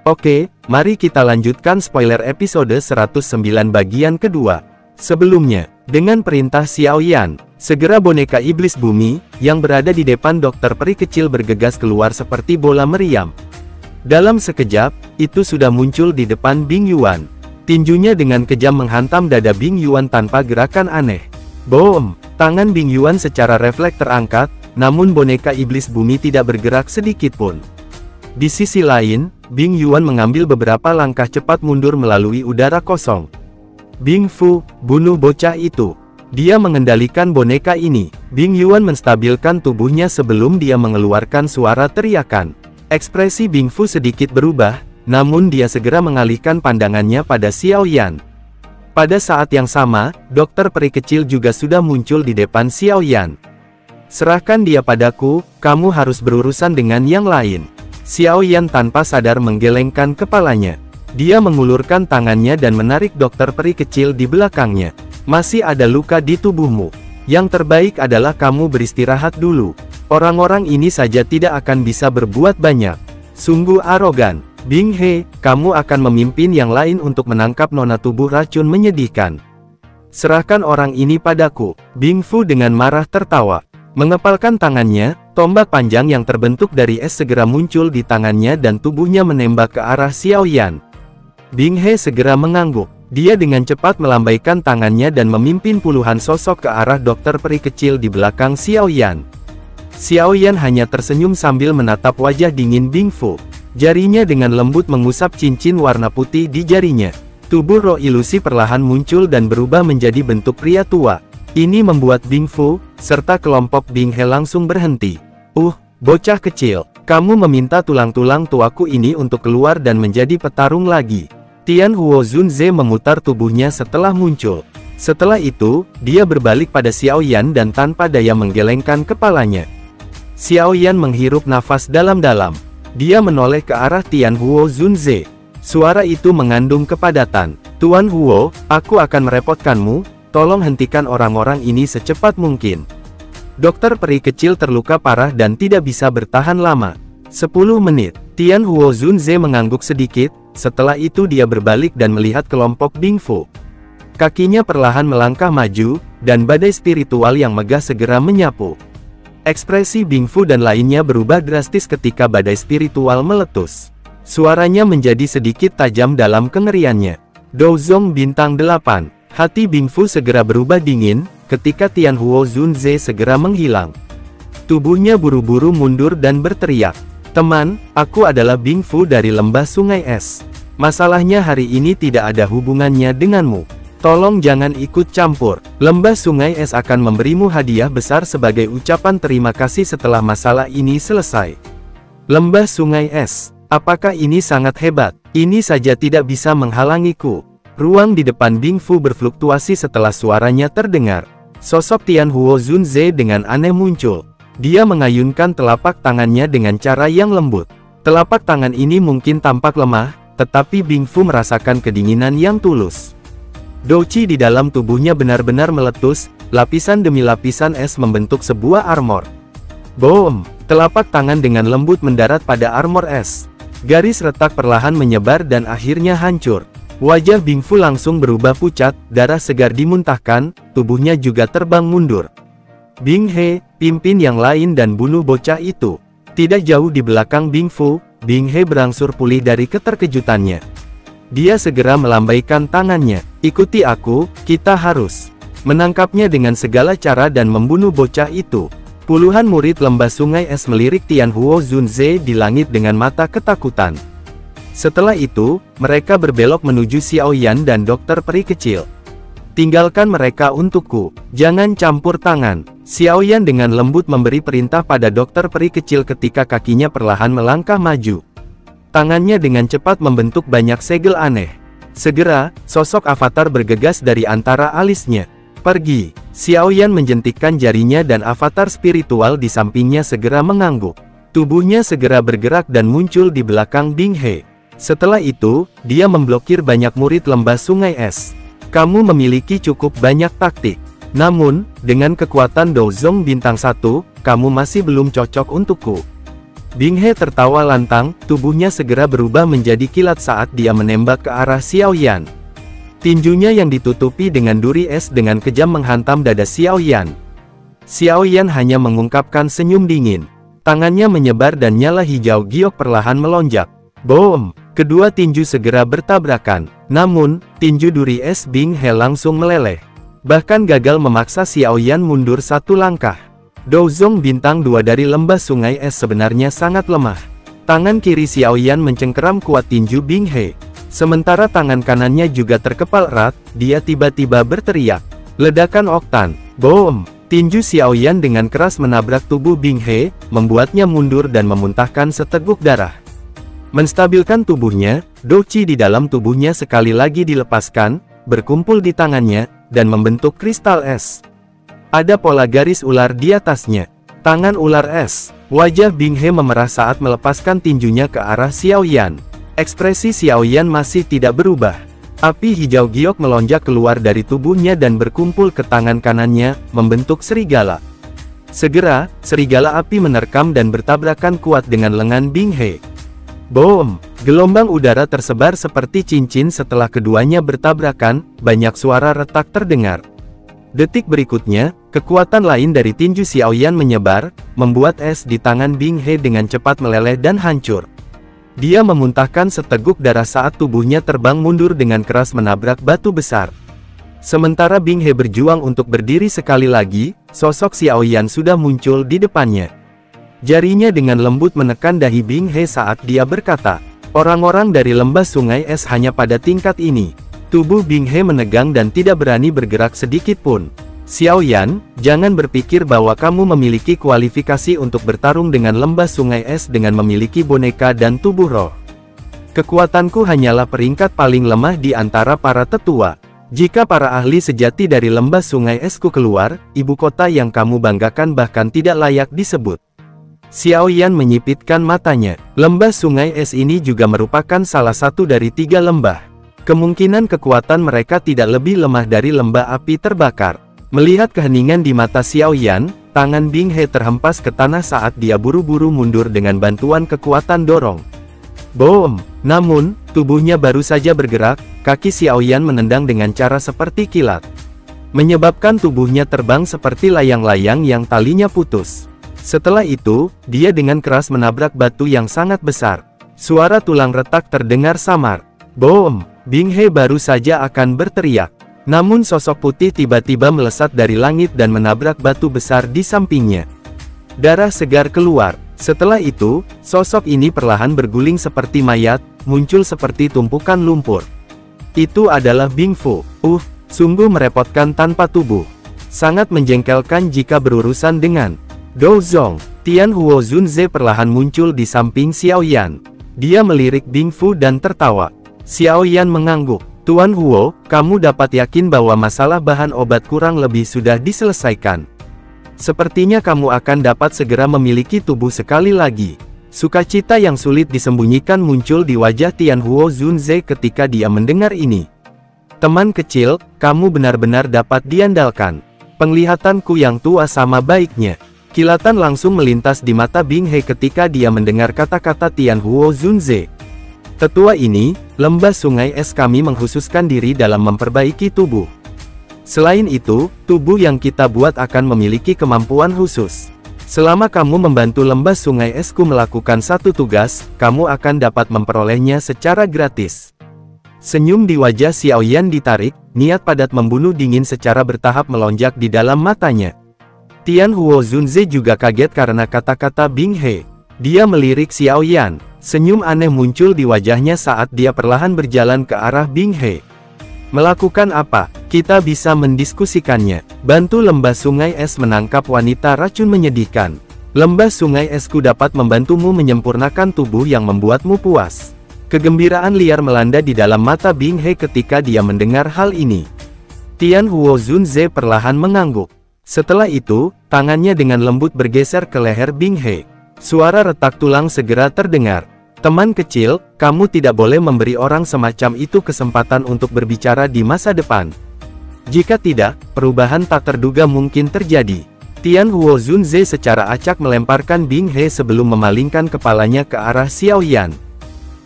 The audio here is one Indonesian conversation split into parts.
Oke, mari kita lanjutkan spoiler episode 109 bagian kedua. Sebelumnya, dengan perintah Xiao Yan, segera boneka iblis bumi, yang berada di depan dokter peri kecil bergegas keluar seperti bola meriam. Dalam sekejap, itu sudah muncul di depan Bing Yuan. Tinjunya dengan kejam menghantam dada Bing Yuan tanpa gerakan aneh. Boom! Tangan Bing Yuan secara refleks terangkat, namun boneka iblis bumi tidak bergerak sedikitpun. Di sisi lain, Bing Yuan mengambil beberapa langkah cepat mundur melalui udara kosong. Bing Fu, bunuh bocah itu. Dia mengendalikan boneka ini. Bing Yuan menstabilkan tubuhnya sebelum dia mengeluarkan suara teriakan. Ekspresi Bing Fu sedikit berubah, namun dia segera mengalihkan pandangannya pada Xiao Yan. Pada saat yang sama, dokter peri kecil juga sudah muncul di depan Xiao Yan. Serahkan dia padaku, kamu harus berurusan dengan yang lain. Xiao Yan tanpa sadar menggelengkan kepalanya. Dia mengulurkan tangannya dan menarik dokter peri kecil di belakangnya. Masih ada luka di tubuhmu. Yang terbaik adalah kamu beristirahat dulu. Orang-orang ini saja tidak akan bisa berbuat banyak. Sungguh arogan. Bing He, kamu akan memimpin yang lain untuk menangkap nona tubuh racun menyedihkan. Serahkan orang ini padaku. Bing Fu dengan marah tertawa. Mengepalkan tangannya, tombak panjang yang terbentuk dari es segera muncul di tangannya dan tubuhnya menembak ke arah Xiao Yan. Bing He segera mengangguk. Dia dengan cepat melambaikan tangannya dan memimpin puluhan sosok ke arah dokter peri kecil di belakang Xiao Yan. Xiao Yan hanya tersenyum sambil menatap wajah dingin Bing Fu. Jarinya dengan lembut mengusap cincin warna putih di jarinya. Tubuh roh ilusi perlahan muncul dan berubah menjadi bentuk pria tua. Ini membuat Bing Fu, serta kelompok Bing He langsung berhenti. Bocah kecil, kamu meminta tulang-tulang tuaku ini untuk keluar dan menjadi petarung lagi. Tian Huo Zunze memutar tubuhnya setelah muncul. Setelah itu, dia berbalik pada Xiao Yan dan tanpa daya menggelengkan kepalanya. Xiao Yan menghirup nafas dalam-dalam. Dia menoleh ke arah Tian Huo Zunze. Suara itu mengandung kepadatan. Tuan Huo, aku akan merepotkanmu. Tolong hentikan orang-orang ini secepat mungkin. Dokter peri kecil terluka parah dan tidak bisa bertahan lama. 10 menit. Tian Huo Zunze mengangguk sedikit, setelah itu dia berbalik dan melihat kelompok Bing Fu. Kakinya perlahan melangkah maju, dan badai spiritual yang megah segera menyapu. Ekspresi Bing Fu dan lainnya berubah drastis ketika badai spiritual meletus. Suaranya menjadi sedikit tajam dalam kengeriannya. Douzong Bintang 8. Hati Bing Fu segera berubah dingin, ketika Tian Huo Zunze segera menghilang. Tubuhnya buru-buru mundur dan berteriak, "Teman, aku adalah Bing Fu dari Lembah Sungai Es. Masalahnya hari ini tidak ada hubungannya denganmu. Tolong jangan ikut campur. Lembah Sungai Es akan memberimu hadiah besar sebagai ucapan terima kasih setelah masalah ini selesai." Lembah Sungai Es, apakah ini sangat hebat? Ini saja tidak bisa menghalangiku. Ruang di depan Bing Fu berfluktuasi setelah suaranya terdengar. Sosok Tian Huo Zunze dengan aneh muncul. Dia mengayunkan telapak tangannya dengan cara yang lembut. Telapak tangan ini mungkin tampak lemah, tetapi Bing Fu merasakan kedinginan yang tulus. Douqi di dalam tubuhnya benar-benar meletus, lapisan demi lapisan es membentuk sebuah armor. Boom! Telapak tangan dengan lembut mendarat pada armor es. Garis retak perlahan menyebar dan akhirnya hancur. Wajah Bing Fu langsung berubah pucat, darah segar dimuntahkan, tubuhnya juga terbang mundur. Bing He, pimpin yang lain dan bunuh bocah itu. Tidak jauh di belakang Bing Fu, Bing He berangsur pulih dari keterkejutannya. Dia segera melambaikan tangannya. "Ikuti aku, kita harus menangkapnya dengan segala cara dan membunuh bocah itu." Puluhan murid Lembah Sungai Es melirik Tian Huo Zunze di langit dengan mata ketakutan. Setelah itu, mereka berbelok menuju Xiao Yan dan dokter peri kecil. "Tinggalkan mereka untukku, jangan campur tangan." Xiao Yan dengan lembut memberi perintah pada dokter peri kecil ketika kakinya perlahan melangkah maju. Tangannya dengan cepat membentuk banyak segel aneh. Segera, sosok avatar bergegas dari antara alisnya. "Pergi." Xiao Yan menjentikkan jarinya dan avatar spiritual di sampingnya segera mengangguk. Tubuhnya segera bergerak dan muncul di belakang Bing He. Setelah itu, dia memblokir banyak murid Lembah Sungai Es. "Kamu memiliki cukup banyak taktik. Namun, dengan kekuatan Douzong Bintang 1, kamu masih belum cocok untukku." Bing He tertawa lantang, tubuhnya segera berubah menjadi kilat saat dia menembak ke arah Xiao Yan. Tinjunya yang ditutupi dengan duri es dengan kejam menghantam dada Xiao Yan. Xiao Yan hanya mengungkapkan senyum dingin. Tangannya menyebar dan nyala hijau giok perlahan melonjak. Boom! Kedua tinju segera bertabrakan. Namun, tinju duri es Bing He langsung meleleh. Bahkan gagal memaksa Xiao Yan mundur satu langkah. Douzong bintang 2 dari lembah sungai es sebenarnya sangat lemah. Tangan kiri Xiao Yan mencengkeram kuat tinju Bing He. Sementara tangan kanannya juga terkepal erat, dia tiba-tiba berteriak. Ledakan oktan. Boom! Tinju Xiao Yan dengan keras menabrak tubuh Bing He, membuatnya mundur dan memuntahkan seteguk darah. Menstabilkan tubuhnya, Douqi di dalam tubuhnya sekali lagi dilepaskan, berkumpul di tangannya, dan membentuk kristal es. Ada pola garis ular di atasnya. Tangan ular es. Wajah Bing He memerah saat melepaskan tinjunya ke arah Xiao Yan. Ekspresi Xiao Yan masih tidak berubah. Api hijau giok melonjak keluar dari tubuhnya dan berkumpul ke tangan kanannya, membentuk serigala. Segera, serigala api menerkam dan bertabrakan kuat dengan lengan Bing He. Boom! Gelombang udara tersebar seperti cincin setelah keduanya bertabrakan, banyak suara retak terdengar. Detik berikutnya, kekuatan lain dari tinju Xiao Yan menyebar, membuat es di tangan Bing He dengan cepat meleleh dan hancur. Dia memuntahkan seteguk darah saat tubuhnya terbang mundur dengan keras menabrak batu besar. Sementara Bing He berjuang untuk berdiri sekali lagi, sosok Xiao Yan sudah muncul di depannya. Jarinya dengan lembut menekan dahi Bing He saat dia berkata, "Orang-orang dari lembah sungai es hanya pada tingkat ini." Tubuh Bing He menegang dan tidak berani bergerak sedikit pun. Xiao Yan, jangan berpikir bahwa kamu memiliki kualifikasi untuk bertarung dengan lembah sungai es dengan memiliki boneka dan tubuh roh. Kekuatanku hanyalah peringkat paling lemah di antara para tetua. Jika para ahli sejati dari lembah sungai esku keluar, ibu kota yang kamu banggakan bahkan tidak layak disebut. Xiao Yan menyipitkan matanya. Lembah sungai es ini juga merupakan salah satu dari 3 lembah. Kemungkinan kekuatan mereka tidak lebih lemah dari lembah api terbakar. Melihat keheningan di mata Xiao Yan, tangan Bing He terhempas ke tanah saat dia buru-buru mundur dengan bantuan kekuatan dorong. Boom! Namun, tubuhnya baru saja bergerak, kaki Xiao Yan menendang dengan cara seperti kilat. Menyebabkan tubuhnya terbang seperti layang-layang yang talinya putus. Setelah itu, dia dengan keras menabrak batu yang sangat besar. Suara tulang retak terdengar samar. Boom! Bing He baru saja akan berteriak. Namun sosok putih tiba-tiba melesat dari langit dan menabrak batu besar di sampingnya. Darah segar keluar. Setelah itu, sosok ini perlahan berguling seperti mayat, muncul seperti tumpukan lumpur. Itu adalah Bing Fu. Sungguh merepotkan tanpa tubuh. Sangat menjengkelkan jika berurusan dengan Douzong. Tian Huo Zunze perlahan muncul di samping Xiao Yan. Dia melirik Bing Fu dan tertawa. Xiao Yan mengangguk. Tuan Huo, kamu dapat yakin bahwa masalah bahan obat kurang lebih sudah diselesaikan. Sepertinya kamu akan dapat segera memiliki tubuh sekali lagi. Sukacita yang sulit disembunyikan muncul di wajah Tian Huo Zunze ketika dia mendengar ini. Teman kecil, kamu benar-benar dapat diandalkan. Penglihatanku yang tua sama baiknya. Kilatan langsung melintas di mata Bing He ketika dia mendengar kata-kata Tian Huo Zunze. Tetua ini, lembah sungai es kami mengkhususkan diri dalam memperbaiki tubuh. Selain itu, tubuh yang kita buat akan memiliki kemampuan khusus. Selama kamu membantu lembah sungai esku melakukan satu tugas, kamu akan dapat memperolehnya secara gratis. Senyum di wajah Xiao Yan ditarik, niat padat membunuh dingin secara bertahap melonjak di dalam matanya. Tian Huo Zunze juga kaget karena kata-kata Bing He. Dia melirik Xiao Yan. Senyum aneh muncul di wajahnya saat dia perlahan berjalan ke arah Bing He. Melakukan apa? Kita bisa mendiskusikannya. Bantu lembah sungai es menangkap wanita racun menyedihkan. Lembah sungai esku dapat membantumu menyempurnakan tubuh yang membuatmu puas. Kegembiraan liar melanda di dalam mata Bing He ketika dia mendengar hal ini. Tian Huo Zunze perlahan mengangguk. Setelah itu, tangannya dengan lembut bergeser ke leher Bing He. Suara retak tulang segera terdengar. Teman kecil, kamu tidak boleh memberi orang semacam itu kesempatan untuk berbicara di masa depan. Jika tidak, perubahan tak terduga mungkin terjadi. Tian Huo Zunze secara acak melemparkan Bing He sebelum memalingkan kepalanya ke arah Xiao Yan.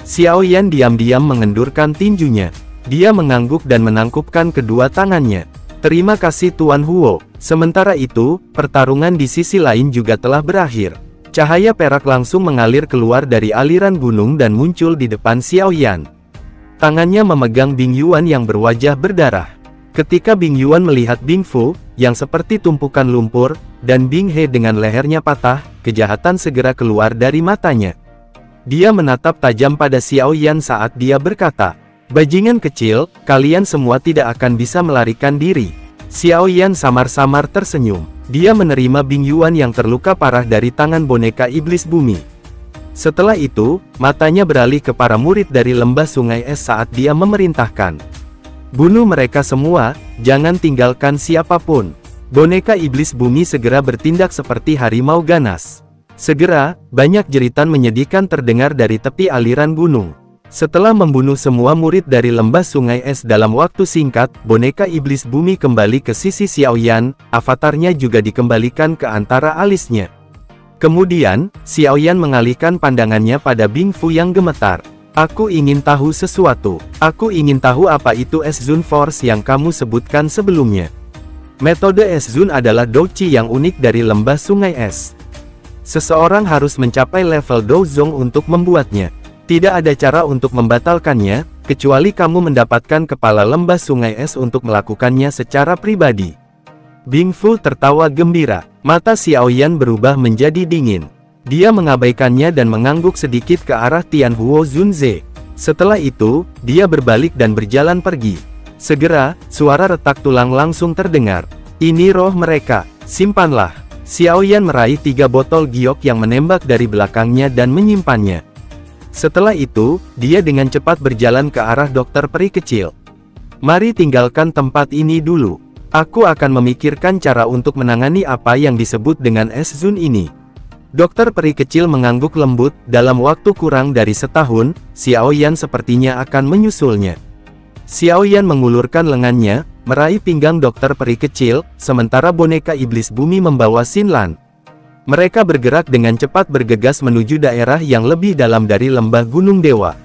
Xiao Yan diam-diam mengendurkan tinjunya. Dia mengangguk dan menangkupkan kedua tangannya. Terima kasih Tuan Huo. Sementara itu, pertarungan di sisi lain juga telah berakhir. Cahaya perak langsung mengalir keluar dari aliran gunung dan muncul di depan Xiao Yan. Tangannya memegang Bing Yuan yang berwajah berdarah. Ketika Bing Yuan melihat Bing Fu, yang seperti tumpukan lumpur, dan Bing He dengan lehernya patah, kejahatan segera keluar dari matanya. Dia menatap tajam pada Xiao Yan saat dia berkata, "Bajingan kecil, kalian semua tidak akan bisa melarikan diri." Xiao Yan samar-samar tersenyum. Dia menerima Bing Yuan yang terluka parah dari tangan boneka iblis bumi. Setelah itu, matanya beralih ke para murid dari lembah sungai es saat dia memerintahkan, "Bunuh mereka semua, jangan tinggalkan siapapun." Boneka iblis bumi segera bertindak seperti harimau ganas. Segera, banyak jeritan menyedihkan terdengar dari tepi aliran gunung. Setelah membunuh semua murid dari lembah sungai es dalam waktu singkat, boneka iblis bumi kembali ke sisi Xiao Yan, avatarnya juga dikembalikan ke antara alisnya. Kemudian, Xiao Yan mengalihkan pandangannya pada Bing Fu yang gemetar. "Aku ingin tahu sesuatu. Aku ingin tahu apa itu S-Zone Force yang kamu sebutkan sebelumnya." Metode S-Zone adalah douqi yang unik dari lembah sungai es. Seseorang harus mencapai level Douzong untuk membuatnya. Tidak ada cara untuk membatalkannya, kecuali kamu mendapatkan kepala lembah sungai es untuk melakukannya secara pribadi. Bing Fu tertawa gembira. Mata Xiao Yan berubah menjadi dingin. Dia mengabaikannya dan mengangguk sedikit ke arah Tian Huo Zunze. Setelah itu, dia berbalik dan berjalan pergi. Segera, suara retak tulang langsung terdengar. "Ini roh mereka, simpanlah." Xiao Yan meraih 3 botol giok yang menembak dari belakangnya dan menyimpannya. Setelah itu, dia dengan cepat berjalan ke arah dokter peri kecil. "Mari tinggalkan tempat ini dulu. Aku akan memikirkan cara untuk menangani apa yang disebut dengan S-Zone ini." Dokter peri kecil mengangguk lembut. Dalam waktu kurang dari setahun, Xiao Yan sepertinya akan menyusulnya. Xiao Yan mengulurkan lengannya, meraih pinggang dokter peri kecil, sementara boneka iblis bumi membawa Xin Lan. Mereka bergerak dengan cepat bergegas menuju daerah yang lebih dalam dari lembah Gunung Dewa.